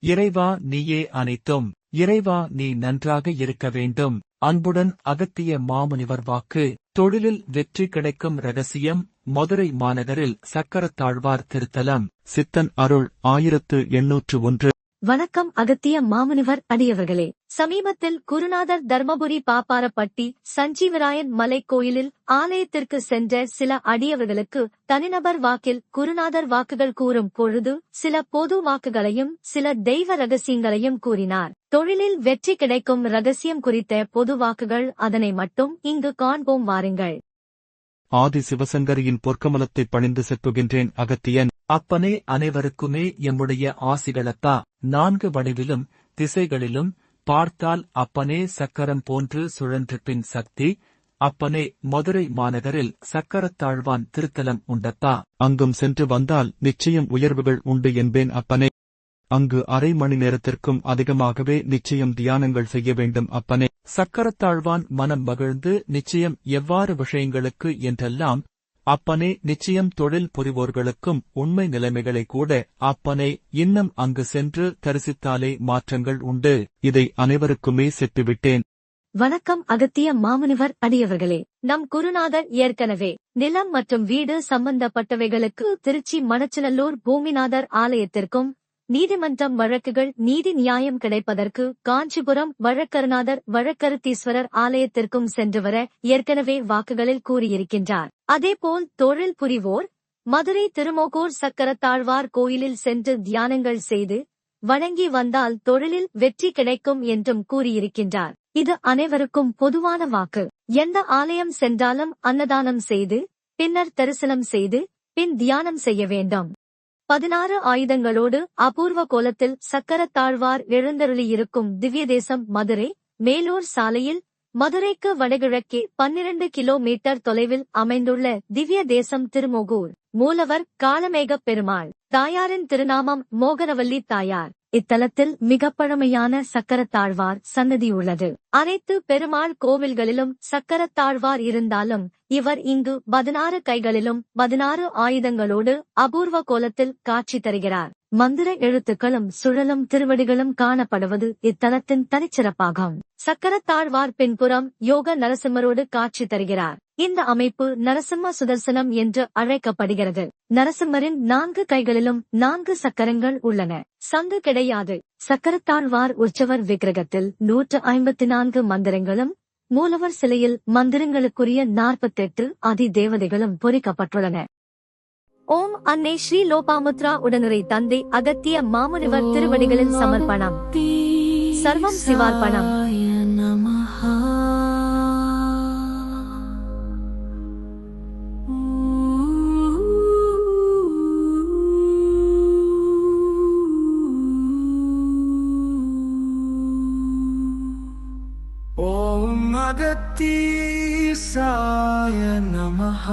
இறைவா நீயே அனைத்தும். இறைவா நீ நன்றாக இருக்க வேண்டும். அன்புடன் அகத்திய மாமுனிவர் வாக்கு. தொழிலில் வெற்றி கிடைக்கும் ரகசியம். மதுரை மாநகரில் சக்கரத்தாழ்வார் திருத்தலம். சித்தன் அருள் 1801. வணக்கம் அகத்திய மாமுனிவர் அடியவர்களே. சமீபத்தில் குருநாதர் தர்மபுரி பாப்பாரப்பட்டி சஞ்சீவராயன் மலை கோயிலில் ஆலயத்திற்கு சென்ற சில அடியவர்களுக்கு தனிநபர் வாக்கில் குருநாதர் வாக்குகள் கூறும் பொழுது சில பொது வாக்குகளையும் சில தெய்வ ரகசியங்களையும் கூறினார். தொழிலில் வெற்றி கிடைக்கும் ரகசியம் குறித்த பொது வாக்குகள், அதனை மட்டும் இங்கு காண்போம் வாருங்கள். ஆதி சிவசங்கரியின் பொற்கமலத்தை பணிந்து செப்புகின்றேன் அகத்தியன். அப்பனே, அனைவருக்குமே எம்முடைய ஆசிகளத்தா. 4 வடிவிலும் திசைகளிலும் பார்த்தால் அப்பனே சக்கரம் போன்று சுழன்று சக்தி. அப்பனே, மதுரை மாநகரில் சக்கரத்தாழ்வான் திருத்தலம் உண்டத்தா. அங்கும் சென்று வந்தால் நிச்சயம் உயர்வுகள் உண்டு என்பேன் அப்பனே. அங்கு அரை மணி நேரத்திற்கும் அதிகமாகவே நிச்சயம் தியானங்கள் செய்ய வேண்டும் அப்பனே. சக்கரத்தாழ்வான் மனம் மகிழ்ந்து நிச்சயம் எவ்வாறு விஷயங்களுக்கு என்றெல்லாம் அப்பனே நிச்சயம் தொழில் புரிவோர்களுக்கும் உண்மை நிலைமைகளை கூட அப்பனே இன்னும் அங்கு சென்று தரிசித்தாலே மாற்றங்கள் உண்டு. இதை அனைவருக்குமே செப்பிவிட்டேன். வணக்கம் அகத்திய மாமுனிவர் அடியவர்களே. நம் குருநாதர் ஏற்கனவே நிலம் மற்றும் வீடு சம்பந்தப்பட்டவைகளுக்கு திருச்சி மணச்சநல்லூர் பூமிநாதர் ஆலயத்திற்கும், நீதிமன்றம் வழக்குகள் நீதி நியாயம் கிடைப்பதற்கு காஞ்சிபுரம் வழக்கருநாதர் வழக்கருத்தீஸ்வரர் ஆலயத்திற்கும் சென்று வர ஏற்கனவே வாக்குகளில் கூறியிருக்கின்றார். அதேபோல் தொழில் புரிவோர் மதுரை திருமோகூர் சக்கரத்தாழ்வார் கோயிலில் சென்று தியானங்கள் செய்து வணங்கி வந்தால் தொழிலில் வெற்றி கிடைக்கும் என்றும் கூறியிருக்கின்றார். இது அனைவருக்கும் பொதுவான வாக்கு. எந்த ஆலயம் சென்றாலும் அன்னதானம் செய்து பின்னர் தரிசனம் செய்து பின் தியானம் செய்ய வேண்டும். 16 ஆயுதங்களோடு அபூர்வ கோலத்தில் சக்கரத்தாழ்வார் எழுந்தருளியிருக்கும் திவ்யதேசம் மதுரை மேலூர் சாலையில் மதுரைக்கு வடகிழக்கே 12 கிலோமீட்டர் தொலைவில் அமைந்துள்ள திவ்ய தேசம் திருமோகூர். மூலவர் காளமேகப் பெருமாள். தாயாரின் திருநாமம் மோகனவல்லி தாயார். இத்தலத்தில் மிக பழமையான சக்கரத்தாழ்வார் சன்னதி உள்ளது. அனைத்து பெருமாள் கோவில்களிலும் சக்கரத்தாழ்வார் இருந்தாலும் இவர் இங்கு 16 கைகளிலும் 16 ஆயுதங்களோடு அபூர்வ கோலத்தில் காட்சி தருகிறார். மந்திர எழுத்துக்களும் சுழலும் திருவடிகளும் காணப்படுவது இத்தலத்தின் தனிச்சிறப்பாகும். சக்கரத்தாழ்வார் பின்புறம் யோக நரசிம்மரோடு காட்சி தருகிறார். இந்த அமைப்பு நரசிம்ம சுதர்சனம் என்று அழைக்கப்படுகிறது. நரசிம்மரின் 4 கைகளிலும் 4 சக்கரங்கள் உள்ளன. சங்கு கிடையாது. சக்கரத்தாழ்வார் உற்சவர் விக்கிரகத்தில் 154 மந்திரங்களும், மூலவர் சிலையில் மந்திரங்களுக்குரிய 48 அதி தேவதைகளும் பொறிக்கப்பட்டுள்ளன. ஓம் அன்னை ஸ்ரீ லோபாமுத்ரா உடனுரை தந்தை அகத்திய மாமுனிவர் திருவடிகளில் சமர்ப்பணம். சர்வம் சிவார்ப்பணம். ஓம் அகத்தீசாய நமஹ.